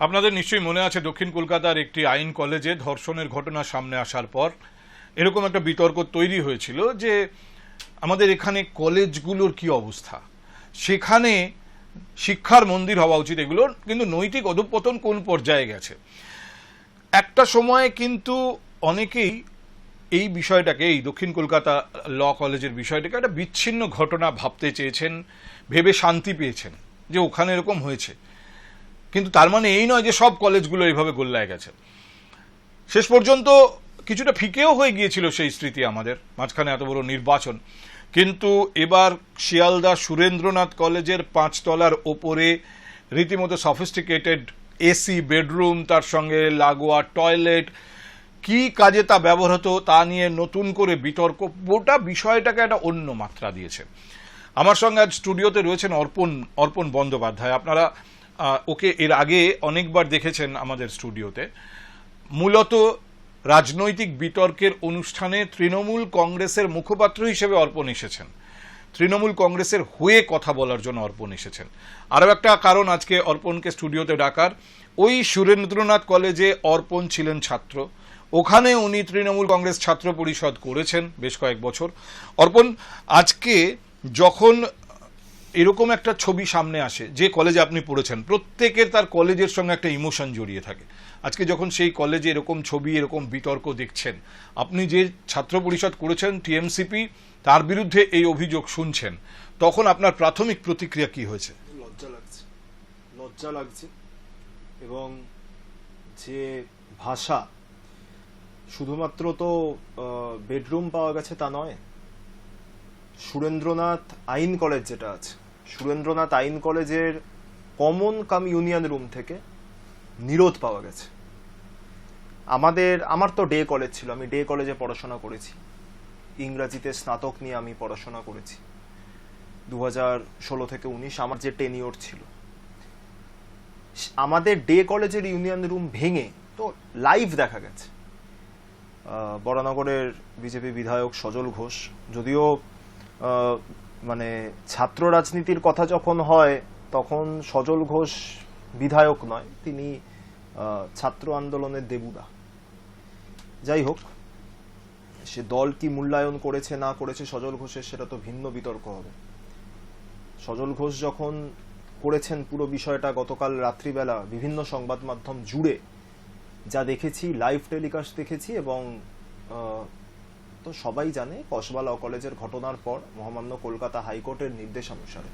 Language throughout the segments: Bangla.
আপনাদের নিশ্চয়ই মনে আছে দক্ষিণ কলকাতার একটি আইন কলেজে ধর্ষণের ঘটনা সামনে আসার পর এরকম একটা বিতর্ক তৈরি হয়েছিল যে আমাদের এখানে কলেজগুলোর কি অবস্থা, সেখানে শিক্ষার মন্দির হওয়া উচিত এগুলোর, কিন্তু নৈতিক অধঃপতন কোন পর্যায়ে গেছে। একটা সময়ে কিন্তু অনেকেই এই বিষয়টাকে, এই দক্ষিণ কলকাতা ল কলেজের বিষয়টাকে একটা বিচ্ছিন্ন ঘটনা ভাবতে চেয়েছেন, ভেবে শান্তি পেয়েছেন যে ওখানে এরকম হয়েছে। কিন্তু তার মানে এই নয় যে সব কলেজগুলো এইভাবে গোল্লায় গেছে। শেষ পর্যন্ত কিছুটা ফিকেও হয়ে গিয়েছিল সেই স্মৃতি আমাদের, মাঝখানে এত বড় নির্বাচন। কিন্তু এবার শিয়ালদা সুরেন্দ্রনাথ কলেজের 5 তলার ওপরে রীতিমতো সফিস্টিকেটেড এসি বেডরুম, তার সঙ্গে লাগোয়া টয়লেট, কি কাজে তা ব্যবহার হতো তা নিয়ে নতুন করে বিতর্ক, গোটা বিষয়টাকে একটা অন্য মাত্রা দিয়েছে। আমার সঙ্গে আজ স্টুডিওতে রয়েছেন অর্পণ বন্দ্যোপাধ্যায়। আপনারা ওকে এর আগে অনেকবার দেখেছেন আমাদের স্টুডিওতে। মূলত রাজনৈতিক বিতর্কের অনুষ্ঠানে তৃণমূল কংগ্রেসের মুখপাত্র হিসেবে অর্পণ এসেছেন, তৃণমূল কংগ্রেসের হয়ে কথা বলার জন্য অর্পণ এসেছেন। আরও একটা কারণ আজকে অর্পণকে স্টুডিওতে ডাকার, ওই সুরেন্দ্রনাথ কলেজে অর্পণ ছিলেন ছাত্র, ওখানে উনি তৃণমূল কংগ্রেস ছাত্র পরিষদ করেছেন বেশ কয়েক বছর। অর্পণ, আজকে যখন এরকম একটা ছবি সামনে আসে, যে কলেজে আপনি পড়েছেন প্রত্যেকের তার কলেজের সঙ্গে একটা ইমোশন জড়িয়ে থাকে, আজকে যখন সেই কলেজে এরকম ছবি, এরকম বিতর্ক দেখছেন, আপনি যে ছাত্র পরিষদ করেছেন টিএমসিপি, তার বিরুদ্ধে এই অভিযোগ শুনছেন, তখন আপনার প্রাথমিক প্রতিক্রিয়া কি হয়েছে? লজ্জা লাগছে। এবং যে ভাষা, শুধুমাত্র তো বেডরুম পাওয়া গেছে তা নয়, সুরেন্দ্রনাথ আইন কলেজ যেটা আছে, সুরেন্দ্রনাথ আইন কলেজের কমন কাম ইউনিয়ন রুম থেকে নিরোধ পাওয়া গেছে। আমার তো ডে কলেজ ছিল, আমি ডে কলেজে পড়াশোনা করেছি, ইংরাজিতে স্নাতক নিয়ে আমি পড়াশোনা করেছি 2016 থেকে 19, আমার যে টেনিওর ছিল। আমাদের ডে কলেজের ইউনিয়ন রুম ভেঙে তো লাইভ দেখা গেছে বরানগরের বিজেপি বিধায়ক সজল ঘোষ, যদিও মানে ছাত্র রাজনীতির কথা যখন হয় তখন সজল ঘোষ বিধায়ক নয়, তিনি ছাত্র আন্দোলনের দেবুরা। যাই হোক, সে দল কি মূল্যায়ন করেছে না করেছে সজল ঘোষের, সেটা তো ভিন্ন বিতর্ক হবে। সজল ঘোষ যখন করেছেন পুরো বিষয়টা, গতকাল রাত্রিবেলা বিভিন্ন সংবাদ মাধ্যম জুড়ে যা দেখেছি, লাইভ টেলিকাস্ট দেখেছি, এবং তো সবাই জানে কসবা ল কলেজের ঘটনার পর মহামান্য কলকাতা হাইকোর্টের নির্দেশানুসারে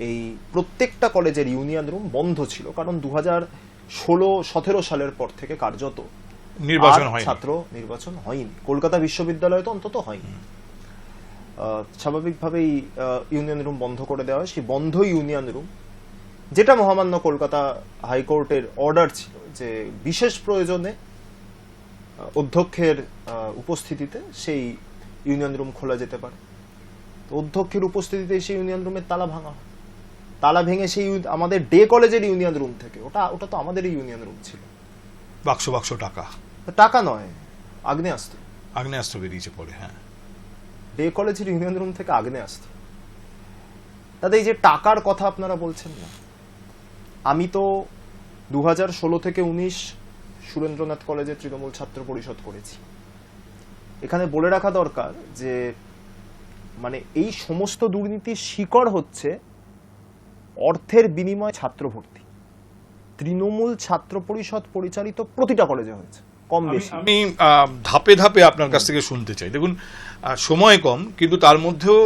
এই প্রত্যেকটা কলেজের ইউনিয়ন রুম বন্ধ ছিল, কারণ 2016-17 সালের পর থেকে কার্যত ছাত্র নির্বাচন হয়নি, কলকাতা বিশ্ববিদ্যালয়ে তো অন্তত হয়নি। স্বাভাবিকভাবেই ইউনিয়ন রুম বন্ধ করে দেওয়া হয়। সেই বন্ধ ইউনিয়ন রুম, যেটা মহামান্য কলকাতা হাইকোর্টের অর্ডার ছিল যে বিশেষ প্রয়োজনে অধ্যক্ষের উপস্থিতিতে সেই ইউনিয়ন রুম খোলা যেতে পারে, তো অধ্যক্ষের উপস্থিতিতে সেই ইউনিয়ন রুমের তালা ভাঙা হয়। তালা ভেঙে সেই আমাদের ডে কলেজের ইউনিয়ন রুম থেকে, ওটা তো আমাদেরই ইউনিয়ন রুম ছিল, বাক্স টাকা নয়, আগ্নেয়াস্ত্র বেরিয়েছে পরে। হ্যাঁ, ডে কলেজের ইউনিয়ন রুম থেকে আগ্নেয়াস্ত্র। তাদের এই যে টাকার কথা আপনারা বলছেন না, আমি তো 2016 থেকে 19 সুরেন্দ্রনাথ কলেজে তৃণমূল ছাত্র পরিষদ করেছি। এখানে বলে রাখা দরকার যে মানে এই সমস্ত দুর্নীতির শিকড় হচ্ছে অর্থের বিনিময়ে ছাত্র ভর্তি। তৃণমূল ছাত্র পরিষদ পরিচালিত প্রতিটা কলেজে হয়েছে, কম বেশি। আমি ধাপে ধাপে আপনার কাছ থেকে শুনতে চাই। দেখুন, সময় কম, কিন্তু তার মধ্যেও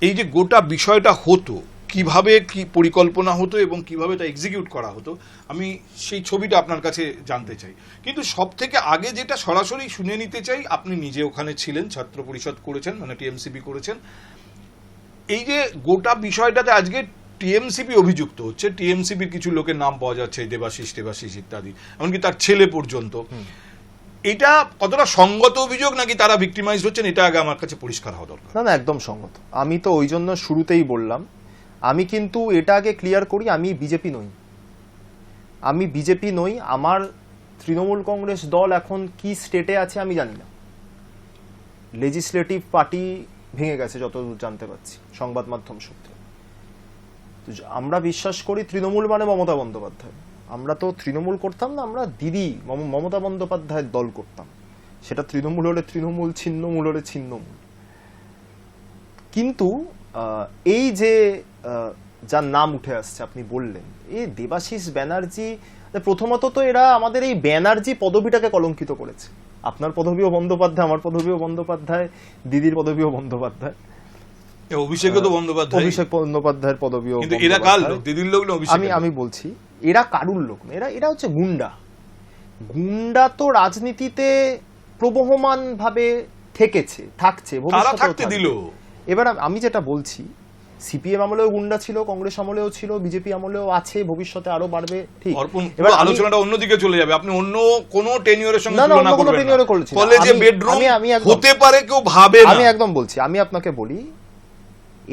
এই যে গোটা বিষয়টা হতো, কিভাবে কি পরিকল্পনা হতো এবং কিভাবে তা এক্সিকিউট করা হতো, আমি সেই ছবিটা আপনার কাছে জানতে চাই। কিন্তু সব থেকে আগে যেটা সরাসরি শুনে নিতে চাই, আপনি নিজে ওখানে ছিলেন, ছাত্র পরিষদ করেছেন, মানে টিএমসিপি করেছেন, এই যে গোটা বিষয়টাতে আজকে টিএমসিপি অভিযুক্ত হচ্ছে, টিএমসিপির কিছু লোকের নাম পাওয়া যাচ্ছে, দেবাশিস ইত্যাদি, এমনকি তার ছেলে পর্যন্ত, এটা কতটা সঙ্গত অভিযোগ নাকি তারা ভিক্টিমাইজড হচ্ছেন, এটা আগে আমার কাছে পরিষ্কার হওয়া দরকার। না, একদম সঙ্গত। আমি তো ওই জন্য শুরুতেই বললাম, আমি কিন্তু এটা আগে ক্লিয়ার করি, আমি বিজেপি নই। আমার তৃণমূল কংগ্রেস দল এখন কি স্টেটে আছে আমি জানি না। লেজিসলেটিভ পার্টি ভেঙে গেছে যতদূর জানতে পারছি সংবাদ মাধ্যম সূত্রে। আমরা বিশ্বাস করি তৃণমূল মানে মমতা বন্দ্যোপাধ্যায়, আমরা তো তৃণমূল করতাম না, আমরা দিদি মমতা বন্দ্যোপাধ্যায়ের দল করতাম। সেটা তৃণমূল হলে তৃণমূল, ছিন্নমূল হলে ছিন্নমূল। কিন্তু এই যে যার নাম উঠে আসছে আপনি বললেন, এই দেবাশিস ব্যানার্জি, প্রথমত তো এরা আমাদের এই ব্যানার্জি পদবিটাকে কলঙ্কিত করেছে। আপনার পদবিও বন্দ্যোপাধ্যায়, আমার পদবিও বন্দ্যোপাধ্যায়, দিদির পদবিও বন্দ্যোপাধ্যায়, অভিষেক বন্দ্যোপাধ্যায়ের পদবিও। কিন্তু এরা কার লোক? দিদির লোক না অভিষেক? আমি বলছি এরা কারুর লোক না, এরা হচ্ছে গুন্ডা। গুন্ডা তো রাজনীতিতে প্রবহমান ভাবে থেকেছে, থাকছে, ভবিষ্যতেও থাকবে। এবার আমি যেটা বলছি, সিপিএম আমলেও গুন্ডা ছিল, কংগ্রেস আমলেও ছিল, বিজেপি আমলেও আছে, ভবিষ্যতে আরো বাড়বে। ঠিক, এবার আলোচনাটা অন্যদিকে চলে যাবে। আপনি অন্য কোন টেনিয়রের সঙ্গে তুলনা করবেন না। কলেজে বেডরুম হতে পারে কেউ ভাবে না। আমি একদম বলছি, আমি আপনাকে বলি,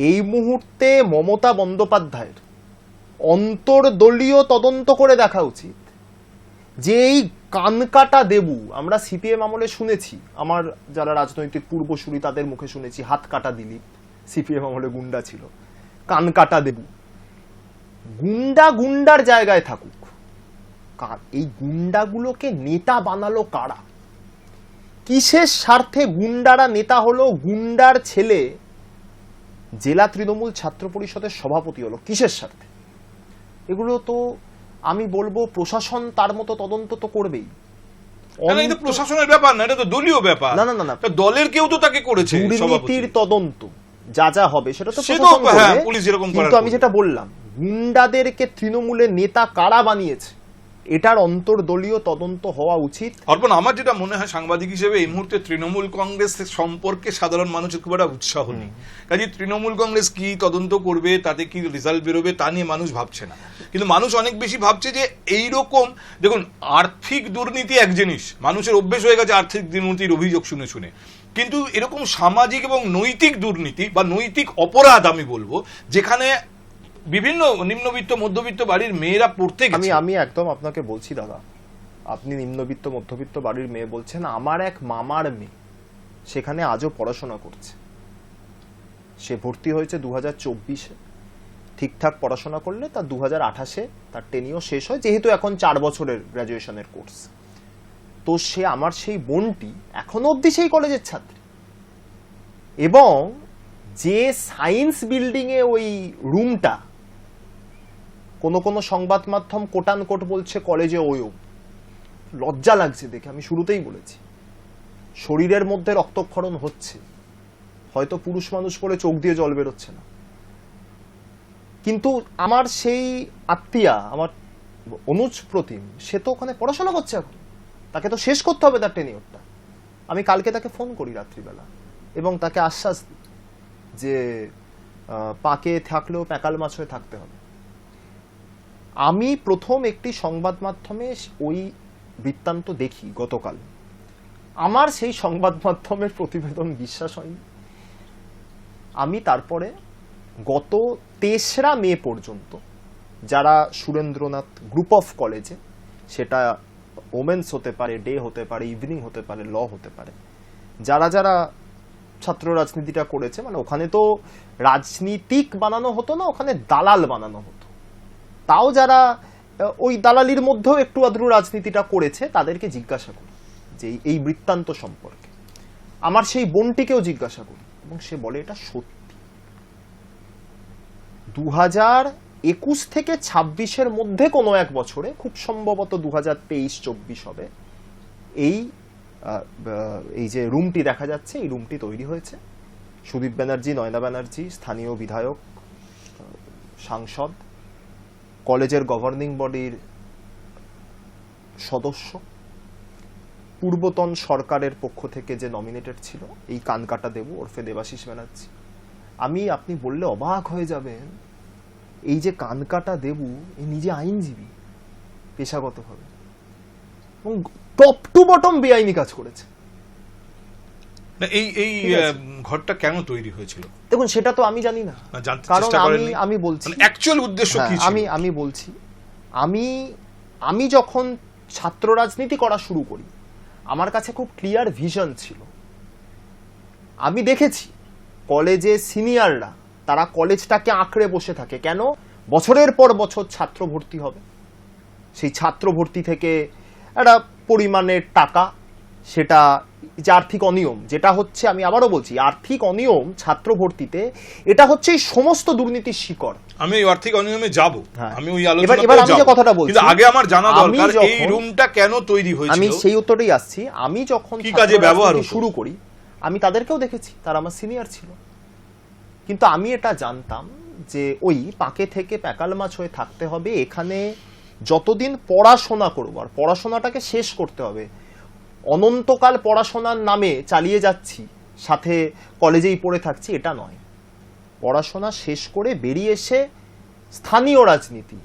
এই মুহূর্তে মমতা বন্দ্যোপাধ্যায়ের অন্তর্দলীয় তদন্ত করে দেখা উচিত যে এই কানকাটা দেবু, আমরা সিপিএম আমলে শুনেছি, আমার যারা রাজনৈতিক পূর্বসূরি তাদের মুখে শুনেছি হাত কাটা দিলীপ সিপিএম আমলে গুন্ডা ছিল, কানকাটা দেবু। গুন্ডার জায়গায় থাকুক, এই গুন্ডাগুলোকে নেতা বানালো কারা? কিসের স্বার্থে গুন্ডারা নেতা হলো? গুন্ডার ছেলে জেলা তৃণমূল ছাত্র পরিষদের সভাপতি হলো, কিসের স্বার্থে? এগুলো তো আমি বলবো প্রশাসন তার মতো তদন্ত তো করবেই। প্রশাসনের ব্যাপার না, এটা তো দলীয় ব্যাপার। না না না, দলের কেউ তো তাকে করেছে। দুর্নীতির তদন্ত যা হবে সেটা তো প্রশাসন করবে, পুলিশ যেরকম করে। কিন্তু আমি যেটা বললাম, গুন্ডাদেরকে তৃণমূলের নেতা কারা বানিয়েছে এটার অন্তর্দলীয় তদন্ত হওয়া উচিত। অর্পণ, আমার যেটা মনে হয় সাংবাদিক হিসেবে, এই মুহূর্তে তৃণমূল কংগ্রেস সম্পর্কে সাধারণ মানুষের খুব একটা উৎসাহ নেই। কাজে তৃণমূল কংগ্রেস কি তদন্ত করবে, তাতে কি রেজাল্ট বেরোবে, তা নিয়ে মানুষ ভাবছে না। কিন্তু মানুষ অনেক বেশি ভাবছে যে এইরকম, দেখুন, আর্থিক দুর্নীতি এক জিনিস, মানুষের অভ্যেস হয়ে গেছে আর্থিক দুর্নীতির অভিযোগ শুনে শুনে, কিন্তু এরকম সামাজিক এবং নৈতিক দুর্নীতি বা নৈতিক অপরাধ আমি বলবো, যেখানে বিভিন্ন নিম্নবিত্ত মধ্যবিত্ত বাড়ির মেয়েরা পড়তে গেছে। আমি একদম আপনাকে বলছি দাদা, আপনি নিম্নবিত্ত মধ্যবিত্ত বাড়ির মেয়ে বলছেন, আমার এক মামার মেয়ে সেখানে আজও পড়াশোনা করছে। সে ভর্তি হয়েছে 2024-এ, ঠিকঠাক পড়াশোনা করলে তার 2028-এ তার টেনিও শেষ হয়, যেহেতু এখন 4 বছরের গ্র্যাজুয়েশনের কোর্স। তো সে, আমার সেই বোনটি এখনো অবধি সেই কলেজের ছাত্রী, এবং যে সায়েন্স বিল্ডিং এ ওই রুমটা, কোনো সংবাদ মাধ্যম কোটান কোট বলছে কলেজে ওয়ো, লজ্জা লাগছে দেখে। আমি শুরুতেই বলেছি, শরীরের মধ্যে রক্তক্ষরণ হচ্ছে, হয়তো পুরুষ মানুষ বলে চোখ দিয়ে জল বেরোচ্ছে না, কিন্তু আমার সেই আত্মীয়া, আমার অনুজ প্রতিম, সে তো ওখানে পড়াশোনা করছে এখন, তাকে তো শেষ করতে হবে তার টেনিওরটা। আমি কালকে তাকে ফোন করি রাত্রিবেলা এবং তাকে আশ্বাস দিই যে পাকে থাকলেও প্যাকাল মাছ হয়ে থাকতে হবে। আমি প্রথম একটি সংবাদ মাধ্যমে ওই বৃত্তান্ত দেখি গতকাল, আমার সেই সংবাদ মাধ্যমের প্রতিবেদন বিশ্বাস হয়নি। আমি তারপরে গত 3রা মে পর্যন্ত যারা সুরেন্দ্রনাথ গ্রুপ অফ কলেজে, সেটা ওমেন্স হতে পারে, ডে হতে পারে, ইভিনিং হতে পারে, ল হতে পারে, যারা ছাত্র রাজনীতিটা করেছে, মানে ওখানে তো রাজনীতিক বানানো হতো না, ওখানে দালাল বানানো হতো, তাও যারা ওই দালালির মধ্যেও একটু আধটু রাজনীতিটা করেছে, তাদেরকে জিজ্ঞাসা করি যে এই বৃত্তান্ত সম্পর্কে। আমার সেই বোনটিকেও জিজ্ঞাসা করি এবং সে বলে এটা সত্যি। 2021 থেকে 26-এর মধ্যে কোনো এক বছরে, খুব সম্ভবত 2023-24 হবে, এই যে রুমটি দেখা যাচ্ছে, এই রুমটি তৈরি হয়েছে। সুদীপ ব্যানার্জি, নয়না ব্যানার্জি, স্থানীয় বিধায়ক, সাংসদ, কলেজের গভর্নিং বডির সদস্য, পূর্বতন সরকারের পক্ষ থেকে যে নমিনেটেড ছিল এই কানকাটা দেবু ওরফে দেবাশিস ব্যানার্জি। আপনি বললে অবাক হয়ে যাবেন, এই যে কানকাটা দেবু, এই নিজে আইনজীবী পেশাগতভাবে, এবং টপ টু বটম বেআইনি কাজ করেছে। এই ঘরটা কেন তৈরি হয়েছিল? দেখুন, সেটা তো আমি জানি না, কারণ আমি বলছি অ্যাকচুয়াল উদ্দেশ্য কি ছিল। আমি বলছি, আমি যখন ছাত্র রাজনীতি করা শুরু করি, আমার কাছে খুব ক্লিয়ার ভিশন ছিল। আমি দেখেছি কলেজে সিনিয়ররা, তারা কলেজটাকে আঁকড়ে বসে থাকে, কেন? বছরের পর বছর ছাত্র ভর্তি হবে, সেই ছাত্র ভর্তি থেকে একটা পরিমাণের টাকা, সেটা যে আর্থিক অনিয়ম, যেটা হচ্ছে, আমি আবারও বলছি, আর্থিক অনিয়ম ছাত্র ভর্তিতে, এটা হচ্ছে এই সমস্ত দুর্নীতির শিকড়। আমি ওই আর্থিক অনিয়মে যাব, হ্যাঁ। আমি ওই এবার আমি যে কথাটা বলছি, কিন্তু আগে আমার জানা আমি দরকার এই যখন- রুমটা কেন তৈরি হয়েছিল। আমি সেই উত্তরটাই আসছি। আমি যখন কি কাজে ছাত্র ব্যবহার রাজনীতি হতো? শুরু করি, আমি তাদেরকেও দেখেছি, তারা আমার সিনিয়র ছিল, কিন্তু আমি এটা জানতাম যে ওই পাকে থেকে প্যাকাল মাছ হয়ে থাকতে হবে, এখানে যতদিন পড়াশোনা করবো, আর পড়াশোনাটাকে শেষ করতে হবে। অনন্তকাল পড়াশোনার নামে চালিয়ে যাচ্ছি, সাথে কলেজেই পড়ে থাকছি, এটা নয়। পড়াশোনা শেষ করে বেরিয়ে এসে স্থানীয় রাজনীতি,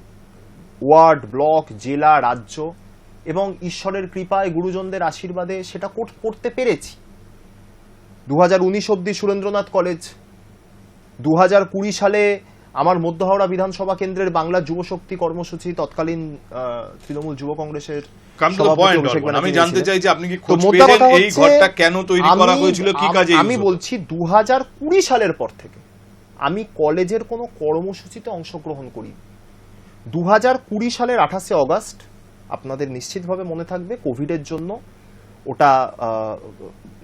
ওয়ার্ড, ব্লক, জেলা, রাজ্য, এবং ঈশ্বরের কৃপায়, গুরুজনদের আশীর্বাদে সেটা করতে পেরেছি। 2019 অব্দি সুরেন্দ্রনাথ কলেজ, 2020 সালে আমার মধ্য হাওড়া বিধানসভা কেন্দ্রের বাংলা যুবশক্তি কর্মসূচি তৎকালীন তৃণমূল যুব কংগ্রেসের সভাপতি অভিষেক ব্যানার্জি আমি জানতে চাই যে আপনি কি তো খোঁজ মোদ্দা পেলেন কথা এই হচ্ছে, ঘরটা কেন তৈরি করা হয়েছিল, কি কাজে আমি বলছি 2020 সালের পর থেকে আমি কলেজের কোনো কর্মসূচিতে অংশগ্রহণ করি। 2020 সালের 28শে অগস্ট, আপনাদের নিশ্চিতভাবে মনে থাকবে, কোভিডের জন্য ওটা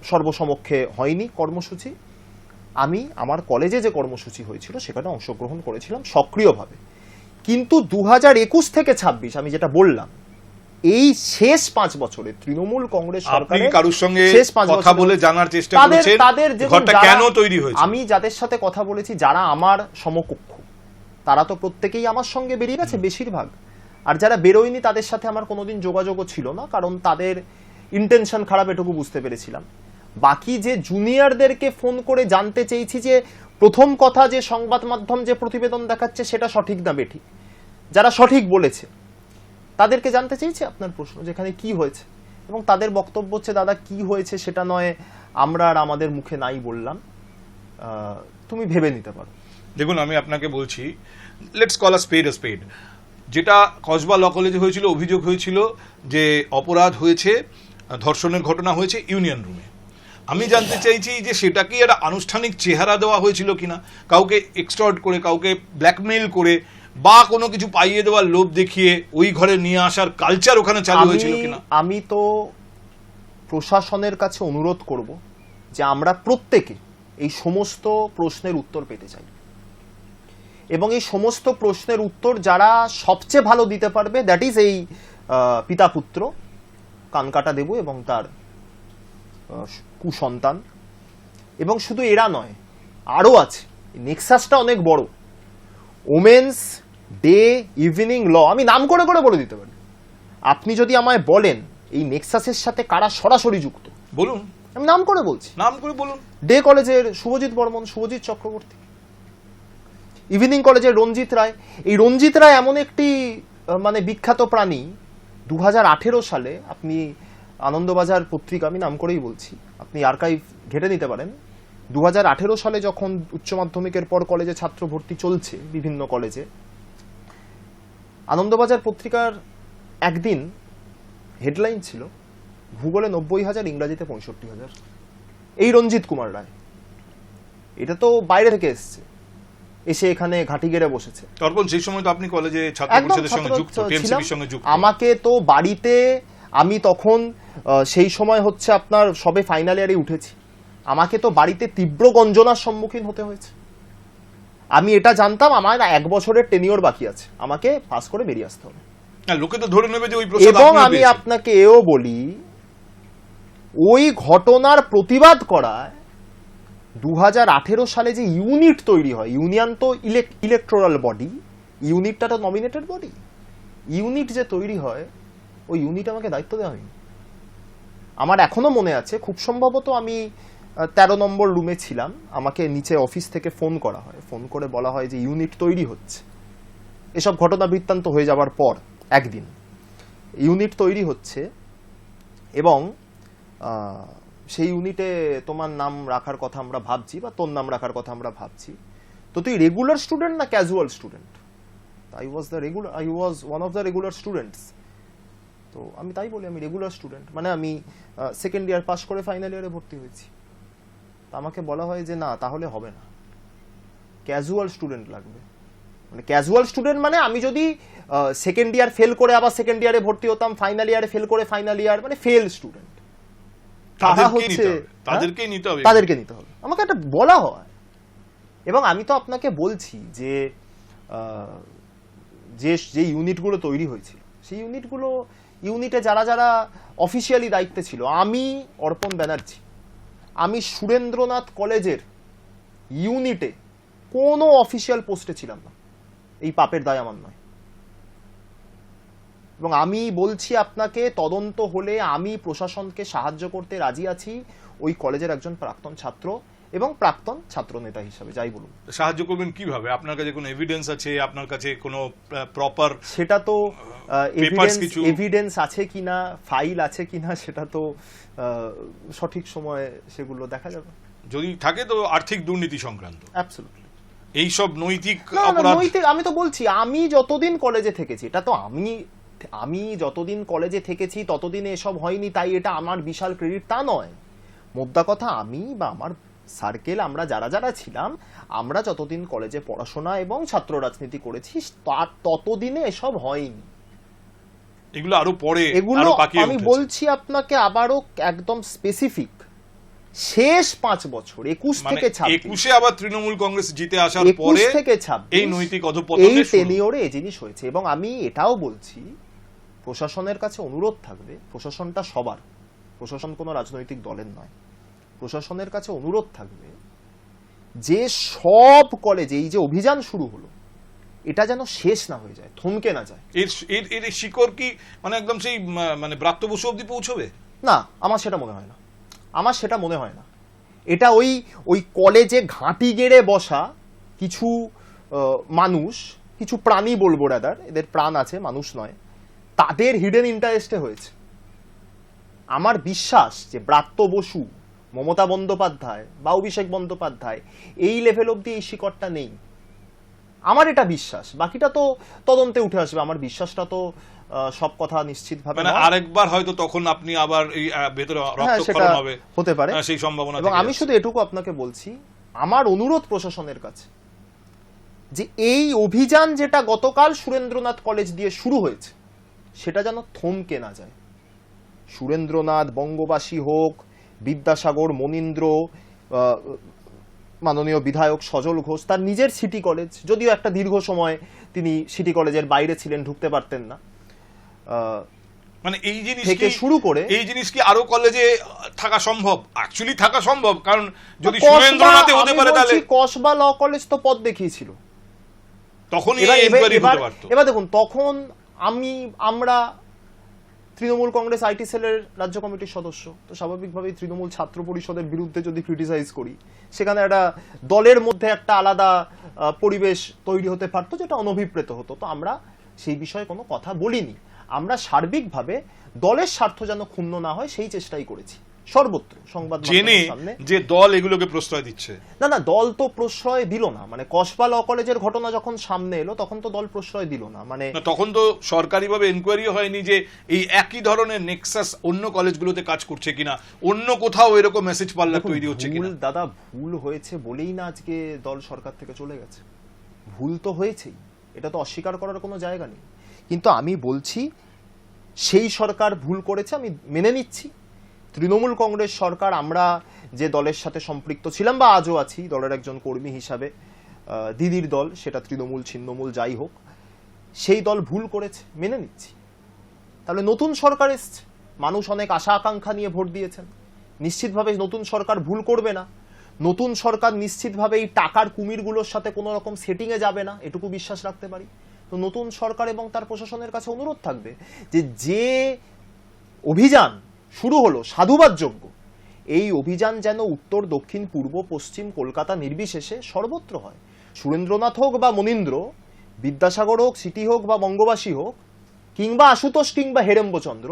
সর্বসমক্ষে হয়নি কর্মসূচি। আমি আমার কলেজে যে কর্মসূচি হয়েছিল সেখানে অংশগ্রহণ করেছিলাম সক্রিয়ভাবে। কিন্তু 2021 থেকে 26, আমি যেটা বললাম, এই শেষ 5 বছরে তৃণমূল কংগ্রেস আপনি সরকারের কারোর সঙ্গে শেষ 5 কথা বছরে বলে জানার চেষ্টা তাদের করেছেন তাদের ঘরটা কেন তৈরি হয়েছে? আমি যাদের সাথে কথা বলেছি, যারা আমার সমকক্ষ, তারা তো প্রত্যেকেই আমার সঙ্গে বেরিয়ে গেছে বেশিরভাগ, আর যারা বেরোয়নি তাদের সাথে আমার কোনোদিন যোগাযোগও ছিল না, কারণ তাদের ইন্টেনশন খারাপ, এটুকু বুঝতে পেরেছিলাম। বাকি যে জুনিয়রদেরকে ফোন করে জানতে চেয়েছি যে প্রথম কথা, যে সংবাদ মাধ্যম যে প্রতিবেদন দেখাচ্ছে সেটা সঠিক না বেঠিক, যারা সঠিক বলেছে তাদেরকে জানতে চেয়েছি আপনার প্রশ্ন, যেখানে কি হয়েছে, এবং তাদের বক্তব্য হচ্ছে, দাদা কি হয়েছে সেটা নয় আমরা আর আমাদের মুখে নাই বললাম, তুমি ভেবে নিতে পারো। দেখুন, আমি আপনাকে বলছি, লেটস কল আ স্পেড, যেটা কসবা ল কলেজে হয়েছিল, অভিযোগ হয়েছিল যে অপরাধ হয়েছে, ধর্ষণের ঘটনা হয়েছে ইউনিয়ন রুমে। আমি জানতে চাইছি যে সেটা কি একটা আনুষ্ঠানিক চেহারা দেওয়া হয়েছিল কিনা, কাউকে এক্সটর্ট করে, কাউকে ব্ল্যাকমেইল করে, বা কোনো কিছু পাইয়ে দেওয়ার লোভ দেখিয়ে ওই ঘরে নিয়ে আসার কালচার ওখানে চালু হয়েছিল কিনা? আমি তো প্রশাসনের কাছে অনুরোধ করব যে আমরা প্রত্যেকে এই সমস্ত প্রশ্নের উত্তর পেতে চাই, এবং এই সমস্ত প্রশ্নের উত্তর যারা সবচেয়ে ভালো দিতে পারবে, দ্যাট ইজ এই পিতা পুত্র কানকাটা দেবু এবং তার কুসন্তান। এবং শুধু এরা নয়, আরো আছে, নেক্সাসটা অনেক বড়। ওমেন্স ডে, ইভিনিং ল, আমি নাম করে করে বলে দিতে পারি। আপনি যদি আমায় বলেন এই নেক্সাসের সাথে কারা সরাসরি যুক্ত, বলুন, আমি নাম করে বলছি। নাম করে বলুন। ডে কলেজের শুভজিৎ বর্মন, শুভজিৎ চক্রবর্তী। ইভিনিং কলেজের রঞ্জিত রায়। এই রঞ্জিত রায় এমন একটি মানে বিখ্যাত প্রাণী, 2018 সালে আপনি আনন্দবাজার পত্রিকা, আমি নাম করেই বলছি, আপনি আর্কাইভ ঘেটে নিতে পারেন, 2018 সালে যখন উচ্চ মাধ্যমিকের পর কলেজে ছাত্র ভর্তি চলছে বিভিন্ন কলেজে, আনন্দবাজার পত্রিকার একদিন হেডলাইন ছিল ভূগোলে 90,000, ইংরাজিতে 65,000। এই রঞ্জিত কুমার রায়, এটা তো বাইরে থেকে এসে এখানে ঘাঁটি গেড়ে বসেছে। তারপর সেই সময় তো আপনি কলেজে ছাত্র পরিষদের সঙ্গে যুক্ত, টিএমসিপির সঙ্গে যুক্ত। আমাকে তো বাড়িতে, আমি তখন সেই সময় হচ্ছে আপনার সবে ফাইনাল ইয়ারে উঠেছি, আমাকে তো বাড়িতে তীব্র গঞ্জনার সম্মুখীন হতে হয়েছে। আমি এটা জানতাম আমার 1 বছরের টেনিওর বাকি আছে, আমাকে পাস করে বেরিয়ে আসতে হবে। লোকে তো ধরে নেবে যে ওই প্রসাদ এবং আপনিও আমি পেয়েছেন। আপনাকে এও বলি, ওই ঘটনার প্রতিবাদ করায় 2018 সালে যে ইউনিট তৈরি হয়, ইউনিয়ন তো ইলেকটোরাল বডি, ইউনিটটা তো নমিনেটেড বডি, ইউনিট যে তৈরি হয়, ওই ইউনিট আমাকে দায়িত্ব দেওয়া হয়নি। আমার এখনো মনে আছে, খুব সম্ভবত আমি 13 নম্বর রুমে ছিলাম, আমাকে নিচে অফিস থেকে ফোন করা হয়, ফোন করে বলা হয় যে ইউনিট তৈরি হচ্ছে। এসব ঘটনা বৃত্তান্ত হয়ে যাওয়ার পর একদিন ইউনিট তৈরি হচ্ছে, এবং সেই ইউনিটে তোমার নাম রাখার কথা আমরা ভাবছি, বা তোর নাম রাখার কথা আমরা ভাবছি, তো তুই রেগুলার স্টুডেন্ট না casual student? I was one of the regular students. তো আমি তাই বলি, আমি রেগুলার স্টুডেন্ট, মানে আমি সেকেন্ড ইয়ার পাস করে ফাইনাল ইয়ারে ভর্তি হয়েছি। আমাকে বলা হয় যে না, তাহলে হবে না, ক্যাজুয়াল স্টুডেন্ট লাগবে। মানে ক্যাজুয়াল স্টুডেন্ট মানে আমি যদি সেকেন্ড ইয়ার ফেল করে আবার সেকেন্ড ইয়ারে ভর্তি হতাম, ফাইনাল ইয়ারে ফেল করে ফাইনাল ইয়ার, মানে ফেল স্টুডেন্ট, তারা হচ্ছে তাদেরকেই নিতে হবে, তাদেরকে নিতে হবে, আমাকে একটা বলা হয়। এবং আমি তো আপনাকে বলছি যে যে ইউনিটগুলো তৈরি হয়েছিল, সেই ইউনিটে যারা যারা অফিসিয়ালি দায়িত্বে ছিল, আমি অর্পণ ব্যানার্জি, আমি সুরেন্দ্রনাথ কলেজের ইউনিটে কোনো অফিসিয়াল পোস্টে ছিলাম না, এই পাপের দায় আমার নয়। এবং আমি বলছি আপনাকে, তদন্ত হলে আমি প্রশাসনকে সাহায্য করতে রাজি আছি, ওই কলেজের একজন প্রাক্তন ছাত্র এবং প্রাক্তন ছাত্র নেতা হিসাবে, যাই বলুন। সাহায্য করবেন কিভাবে? আপনার কাছে কোনো এভিডেন্স আছে? আপনার কাছে কোনো প্রপার সেটা তো এভিডেন্স আছে কিনা, ফাইল আছে কিনা, সেটা তো সঠিক সময়ে সেগুলো দেখা যাবে। যদি থাকে তো আর্থিক দুর্নীতি সংক্রান্ত, অ্যাবসলিউটলি এইসব নৈতিক না, অপরাধ। নৈতিক আমি তো বলছি, আমি যতদিন কলেজে থেকেছি, এটা তো আমি যতদিন কলেজে থেকেছি ততদিনে এসব হয়নি, তাই এটা আমার বিশাল ক্রেডিট তা নয়। মোদ্দা কথা, আমি বা আমার সার্কেল, আমরা যারা যারা ছিলাম, আমরা যতদিন কলেজে পড়াশোনা এবং ছাত্র রাজনীতি করেছি তার ততদিনে এসব হয়নি। এগুলো আরো পরে, এগুলো আমি বলছি আপনাকে আবারও একদম স্পেসিফিক, শেষ 5 বছর 21 থেকে 26 আবার তৃণমূল কংগ্রেস জিতে আসার পরে 21 থেকে 26 এই নৈতিক অধঃপতনের এই টেনিওরে এই জিনিস হয়েছে। এবং আমি এটাও বলছি, প্রশাসনের কাছে অনুরোধ থাকবে, প্রশাসনটা সবার, প্রশাসন কোনো রাজনৈতিক দলের নয়, প্রশাসনের কাছে অনুরোধ থাকবে যে সব কলেজে এই যে অভিযান শুরু হলো, এটা যেন শেষ না হয়ে যায়, থমকে না যায়। এর শিকড় কি মানে একদম সেই মানে ব্রাত্য বসু অবধি পৌঁছবে? না, আমার সেটা মনে হয় না, আমার সেটা মনে হয় না। এটা ওই কলেজে ঘাঁটি গেড়ে বসা কিছু মানুষ, কিছু প্রাণী বলবো, রাদার এদের প্রাণ আছে, মানুষ নয়, তাদের হিডেন ইন্টারেস্টে হয়েছে। আমার বিশ্বাস যে ব্রাত্য বসু, মমতা বন্দ্যোপাধ্যায় বা অভিষেক বন্দ্যোপাধ্যায় এই লেভেল অবধি এই শিকড়টা নেই, আমার এটা বিশ্বাস। বাকিটা তো তদন্তে উঠে আসবে, আমার বিশ্বাসটা তো সব কথা নিশ্চিতভাবে মানে আরেকবার হয়তো তখন আপনি আবার এই ভেতরে রক্তক্ষরণ হবে, হতে পারে, সেই সম্ভাবনা। এবং আমি শুধু এটুকু আপনাকে বলছি, আমার অনুরোধ প্রশাসনের কাছে যে এই অভিযান যেটা গতকাল সুরেন্দ্রনাথ কলেজ দিয়ে শুরু হয়েছে, সেটা যেন থমকে না যায়। সুরেন্দ্রনাথ, বঙ্গবাসী হোক, বিদ্যাসাগর, মনীন্দ্র, মাননীয় বিধায়ক সজল ঘোষ, তার নিজের সিটি কলেজ, যদিও একটা দীর্ঘ সময় তিনি সিটি কলেজের বাইরে ছিলেন, ঢুকতে পারতেন না, মানে এই জিনিস থেকে শুরু করে এই জিনিস কি আরো কলেজে থাকা সম্ভব? অ্যাকচুয়ালি থাকা সম্ভব, কারণ যদি সুরেন্দ্রনাথে হতে পারে তাহলে কসবা ল কলেজ তো পদ দেখিয়েছিল, তখন এই ইনকোয়ারি হতে পারত। এবার দেখুন, তখন আমরা তৃণমূল কংগ্রেস আইটি সেলের রাজ্য কমিটির সদস্য, তো স্বাভাবিকভাবেই তৃণমূল ছাত্র পরিষদের বিরুদ্ধে যদি ক্রিটিসাইজ করি, সেখানে একটা দলের মধ্যে একটা আলাদা পরিবেশ তৈরি হতে পারতো, যেটা অনভিপ্রেত হতো। তো আমরা সেই বিষয়ে কোনো কথা বলিনি, আমরা সার্বিকভাবে দলের স্বার্থ যেন ক্ষুণ্ণ না হয় সেই চেষ্টাই করেছি সর্বত্র, সংবাদ মাধ্যমের সামনে। যে দল এগুলোকে প্রশ্রয় দিচ্ছে, না, দল তো প্রশ্রয় দিল না, মানে কসবা ল কলেজের ঘটনা যখন সামনে এলো তখন তো দল প্রশ্রয় দিল না, মানে তখন তো সরকারিভাবে এনকোয়ারি হয়নি যে এই একই ধরনের নেক্সাস অন্য কলেজগুলোতে কাজ করছে কিনা, অন্য কোথাও এরকম মেসেজ পার্লার তৈরি হচ্ছে কিনা। দাদা, ভুল হয়েছে বলেই না আজকে দল সরকার থেকে চলে গেছে, ভুল তো হয়েছেই, এটা তো অস্বীকার করার কোনো জায়গা নেই। কিন্তু আমি বলছি, সেই সরকার ভুল করেছে, আমি মেনে নিচ্ছি। তৃণমূল কংগ্রেস সরকার, আমরা যে দলের সাথে সম্পৃক্ত ছিলাম বা আজও আছি দলের একজন কর্মী হিসাবে, দিদির দল, সেটা তৃণমূল ছিন্নমূল যাই হোক, সেই দল ভুল করেছে, মেনে নিচ্ছি। তাহলে নতুন সরকার এসছে, মানুষ অনেক আশা আকাঙ্ক্ষা নিয়ে ভোট দিয়েছেন, নিশ্চিতভাবে নতুন সরকার ভুল করবে না, নতুন সরকার নিশ্চিতভাবে এই টাকার কুমিরগুলোর সাথে কোনো রকম সেটিংয়ে যাবে না, এটুকু বিশ্বাস রাখতে পারি। তো নতুন সরকার এবং তার প্রশাসনের কাছে অনুরোধ থাকবে যে অভিযান শুরু হলো সাধুবাদযোগ্য, এই অভিযান যেন উত্তর, দক্ষিণ, পূর্ব, পশ্চিম, কলকাতা নির্বিশেষে সর্বত্র হয়। সুরেন্দ্রনাথ হোক বা মনীন্দ্র, বিদ্যাসাগর হোক, সিটি হোক বা বঙ্গবাসী হোক, কিংবা আশুতোষ কিংবা হেরেম্বচন্দ্র,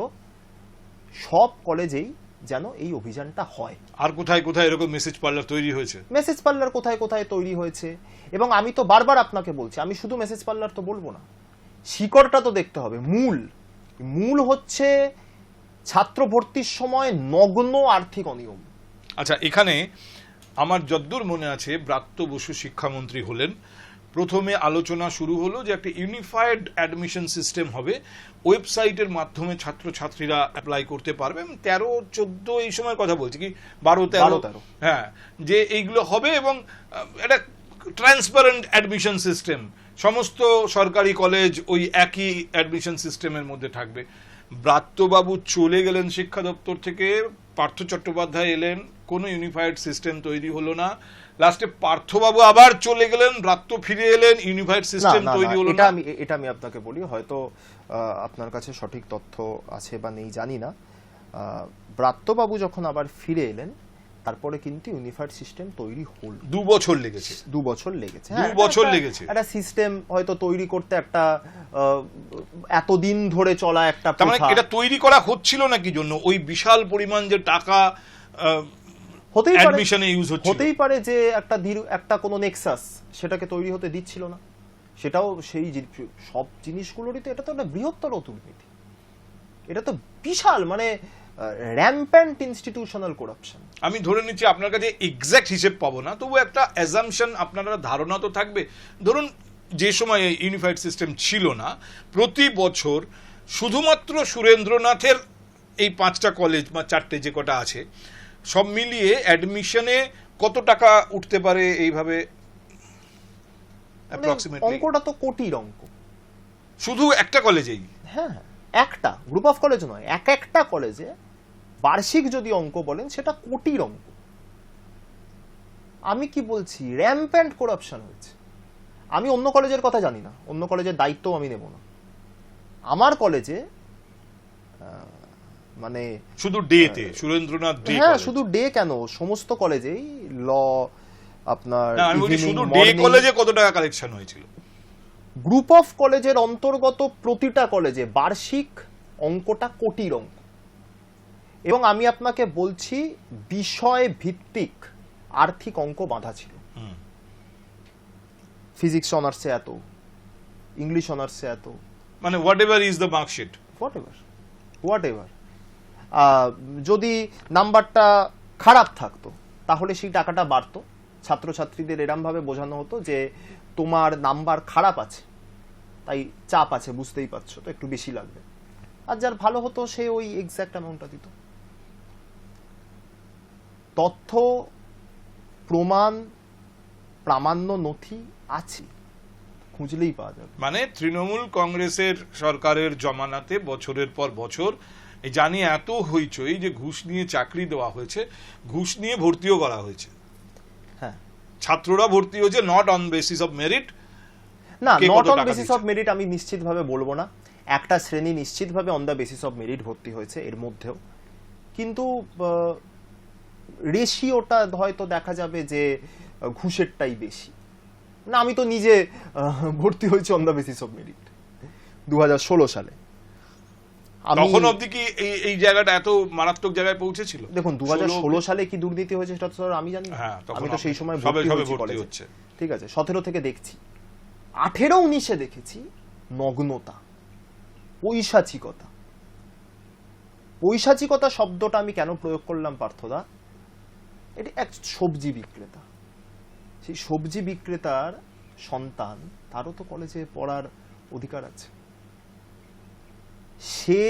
সব কলেজেই যেন এই অভিযানটা হয়। আর কোথায় কোথায় এরকম মেসেজ পার্লার তৈরি হয়েছে, মেসেজ পার্লার কোথায় কোথায় তৈরি হয়েছে, এবং আমি তো বারবার আপনাকে বলছি, আমি শুধু মেসেজ পার্লার তো বলবো না, শিকড়টা তো দেখতে হবে। মূল হচ্ছে ছাত্র ভর্তির সময় নগ্ন আর্থিক অনিয়ম। আচ্ছা, এখানে আমার যদ্দূর মনে আছে ব্রাত্য বসু শিক্ষামন্ত্রী হলেন, প্রথমে আলোচনা শুরু হলো যে একটা ইউনিফাইড অ্যাডমিশন সিস্টেম হবে, ওয়েবসাইটের মাধ্যমে ছাত্রছাত্রীরা অ্যাপ্লাই করতে পারবে। 13-14 এই সময়ের কথা বলছি, কি 12-13, হ্যাঁ, যে এইগুলো হবে এবং একটা ট্রান্সপারেন্ট অ্যাডমিশন সিস্টেম, সমস্ত সরকারি কলেজ ওই একই অ্যাডমিশন সিস্টেমের মধ্যে থাকবে। ব্রাত্যবাবু চলে গেলেন শিক্ষা দপ্তর থেকে, পার্থ চট্টোপাধ্যায় এলেন, কোনো ইউনিফাইড সিস্টেম তৈরি হলো না। লাস্টে পার্থবাবু আবার চলে গেলেন, ব্রাত্য ফিরে এলেন, ইউনিফাইড সিস্টেম তৈরি হলো না। এটা আমি আপনাকে বলি, হয়তো আপনার কাছে সঠিক তথ্য আছে বা নেই জানি না। ব্রাত্যবাবু যখন আবার ফিরে এলেন, তারপরে কিন্তু ইউনিফাইড সিস্টেম তৈরি হল। 2 বছর লেগেছে। 2 বছর লেগেছে। 2 বছর লেগেছে একটা সিস্টেম হয়তো তৈরি করতে, একটা এতদিন ধরে চলা একটা তার মানে এটা তৈরি করা হচ্ছিল না কি জন্য? ওই বিশাল পরিমাণ যে টাকা হতেই পারে যে একটা কোনো নেক্সাস সেটাকে তৈরি হতে দিচ্ছিল না। সেটাও সেই সব জিনিসগুলোরই তো এটা তো একটা বৃহত্তর দুর্নীতি, এটা তো বিশাল, মানে র্যাম্প্যান্ট ইনস্টিটিউশনাল করাপশন। আমি ধরে নিচ্ছি আপনার কাছে এক্সাক্ট হিসেব পাবো না, তবু একটা অ্যাজাম্পশন, আপনারা ধারণা তো থাকবে। ধরুন যে সময় ইউনিফাইড সিস্টেম ছিল না, প্রতি বছর শুধুমাত্র সুরেন্দ্রনাথের এই 5টা কলেজ বা 4টে যে কটা আছে সব মিলিয়ে অ্যাডমিশনে কত টাকা উঠতে পারে এইভাবে? অঙ্কটা তো কোটির অঙ্ক, শুধু একটা কলেজেই। হ্যাঁ, একটা গ্রুপ অফ কলেজ নয়, একটা কলেজে বার্ষিক যদি অঙ্ক বলেন সেটা কোটির অঙ্ক। আমি কি বলছি, র্যাম্প্যান্ট করাপশন হয়েছে। আমি অন্য কলেজের কথা জানি না, অন্য কলেজের দায়িত্ব আমি নেব না। আমার কলেজে মানে শুধু ডেতে সুরেন্দ্রনাথ ডে, হ্যাঁ শুধু ডে কেন, সমস্ত কলেজেই ল, আপনার শুধু ডে কলেজে কত টাকা কালেকশন হয়েছিল? গ্রুপ অফ কলেজের অন্তর্গত প্রতিটা কলেজে বার্ষিক অঙ্কটা কোটির অঙ্ক। এবং আমি আপনাকে বলছি, বিষয় ভিত্তিক আর্থিক অঙ্ক বাঁধা ছিল। ফিজিক্স অনার্সে এত, ইংলিশ অনার্সে এত, মানে what ever is the marksheet, what ever. যদি নাম্বারটা খারাপ থাকতো তাহলে সেই টাকাটা বাড়তো। ছাত্রছাত্রীদের এরম ভাবে বোঝানো হতো যে তোমার নাম্বার খারাপ আছে, তাই চাপ আছে, বুঝতেই পারছো তো, একটু বেশি লাগবে। আর যার ভালো হতো সে ওই এক্সাক্ট অ্যামাউন্টটা দিত। তথ্য, প্রমাণ, প্রামাণ্য নথি আছে, খুঁজলেই পাওয়া যাবে। মানে তৃণমূল কংগ্রেসের সরকারের জমানাতে বছরের পর বছর এই জানি এত হইচই যে ঘুষ নিয়ে চাকরি দেওয়া হয়েছে, ঘুষ নিয়ে ভর্তিও করা হয়েছে। হ্যাঁ, ছাত্ররা ভর্তি হয়েছে not on basis of merit. না, not on basis of merit আমি নিশ্চিতভাবে বলবো না। একটা শ্রেণী নিশ্চিতভাবে on the basis of merit ভর্তি হয়েছে এর মধ্যেও, কিন্তু রেশিওটা হয়তো দেখা যাবে যে ঘুষেরটাই বেশি। না, আমি তো নিজে ভর্তি হয়েছি on the basis of merit 2016 সালে। তখন অবধি কি এই জায়গাটা এত মারাত্মক জায়গায় পৌঁছেছিল? দেখুন 2016 সালে কি দুর্নীতি হয়েছে সেটা তো আমি জানি না, আমি তো সেই সময় ভর্তি হয়েছি। ঠিক আছে, 17 থেকে দেখছি, 18-19-এ দেখেছি নগ্নতা, পৈশাচিকতা। পৈশাচিকতা শব্দটা আমি কেন প্রয়োগ করলাম পার্থদা? এটি এক সবজি বিক্রেতা, সেই সবজি বিক্রেতার সন্তান, তারও তো কলেজে পড়ার অধিকার আছে। সে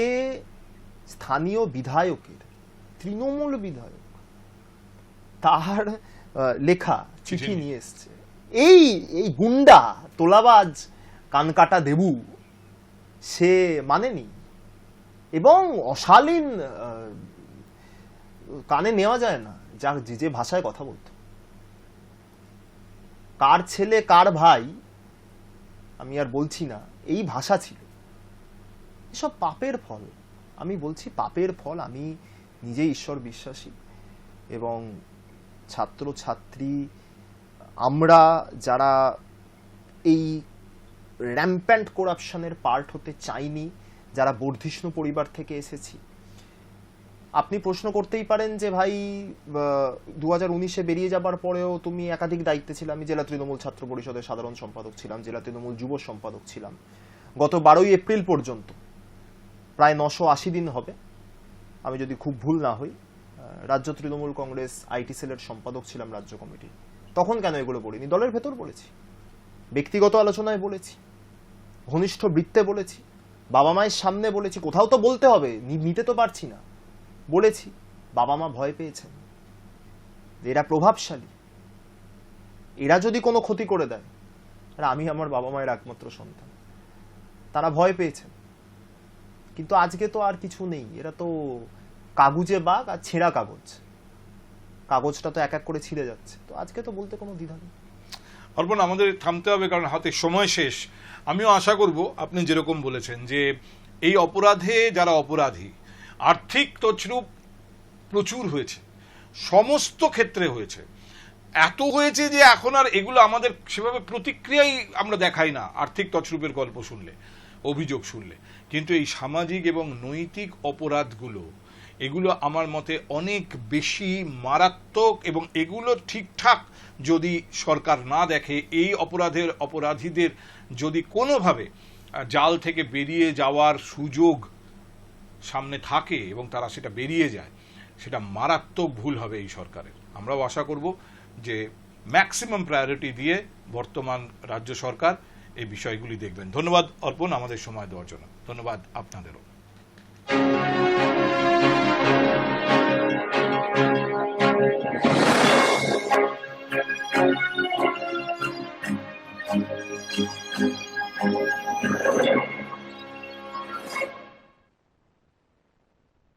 স্থানীয় বিধায়কের, তৃণমূল বিধায়ক, তার লেখা চিঠি নিয়ে এসছে। এই গুন্ডা, তোলাবাজ, কানকাটা দেবু সে মানেনি, এবং অশালীন, কানে নেওয়া যায় না যার যে ভাষায় কথা বলতো। কার ছেলে কার ভাই আমি আর বলছি না, এই ভাষা ছিল। এসব পাপের ফল, আমি বলছি পাপের ফল। আমি নিজে ঈশ্বর বিশ্বাসী, এবং ছাত্রছাত্রী আমরা যারা এই র্যাম্প্যান্ট করাপশনের পার্ট হতে চাইনি, যারা বর্ধিষ্ণু পরিবার থেকে এসেছি, আপনি প্রশ্ন করতেই পারেন যে ভাই 2019-এ বেরিয়ে যাবার পরেও তুমি একাধিক দায়িত্বে ছিলে। আমি জেলা তৃণমূল ছাত্র পরিষদের সাধারণ সম্পাদক ছিলাম, জেলা তৃণমূল যুব সম্পাদক ছিলাম। গত 12ই এপ্রিল পর্যন্ত প্রায় 980 দিন হবে, আমি যদি খুব ভুল না হই, রাজ্য তৃণমূল কংগ্রেস আইটি সেলের সম্পাদক ছিলাম রাজ্য কমিটি। তখন কেন এগুলো বলিনি? দলের ভেতর বলেছি, ব্যক্তিগত আলোচনায় বলেছি, ঘনিষ্ঠ বৃত্তে বলেছি, বাবা মায়ের সামনে বলেছি, কোথাও তো বলতে হবে, নিতে তো পারছি না, বলেছি। বাবা মা ভয় পেয়েছেন, এরা প্রভাবশালী, এরা যদি কোনো ক্ষতি করে দেয়, আর আমি আমার বাবা মায়ের একমাত্র সন্তান, তারা ভয় পেয়েছেন। কিন্তু আজকে তো আর কিছু নেই, এরা তো কাগজে বাঘ আর ছেঁড়া কাগজটা তো এক এক করে ছিঁড়ে যাচ্ছে। তো আজকে তো বলতে কোনো দ্বিধা নেই। অর্পণ, আমাদের থামতে হবে কারণ হাতে সময় শেষ। আমিও আশা করব আপনি যেরকম বলেছেন যে এই অপরাধে যারা অপরাধী, আর্থিক তছরূপ প্রচুর হয়েছে, সমস্ত ক্ষেত্রে হয়েছে, এত হয়েছে যে এখন আর এগুলো আমাদের সেভাবে প্রতিক্রিয়াই আমরা দেখাই না আর্থিক তছরূপের গল্প শুনলে, অভিযোগ শুনলে। কিন্তু এই সামাজিক এবং নৈতিক অপরাধগুলো, এগুলো আমার মতে অনেক বেশি মারাত্মক, এবং এগুলো ঠিকঠাক যদি সরকার না দেখে, এই অপরাধীদের যদি কোনোভাবে জাল থেকে বেরিয়ে যাওয়ার সুযোগ সামনে থাকে এবং তারা সেটা বেরিয়ে যায়, সেটা মারাত্মক ভুল হবে এই সরকারের। আমরাও আশা করব যে ম্যাক্সিমাম প্রায়োরিটি দিয়ে বর্তমান রাজ্য সরকার এই বিষয়গুলি দেখবেন। ধন্যবাদ অর্পণ আমাদের সময় দেওয়ার জন্য। ধন্যবাদ আপনাদেরও।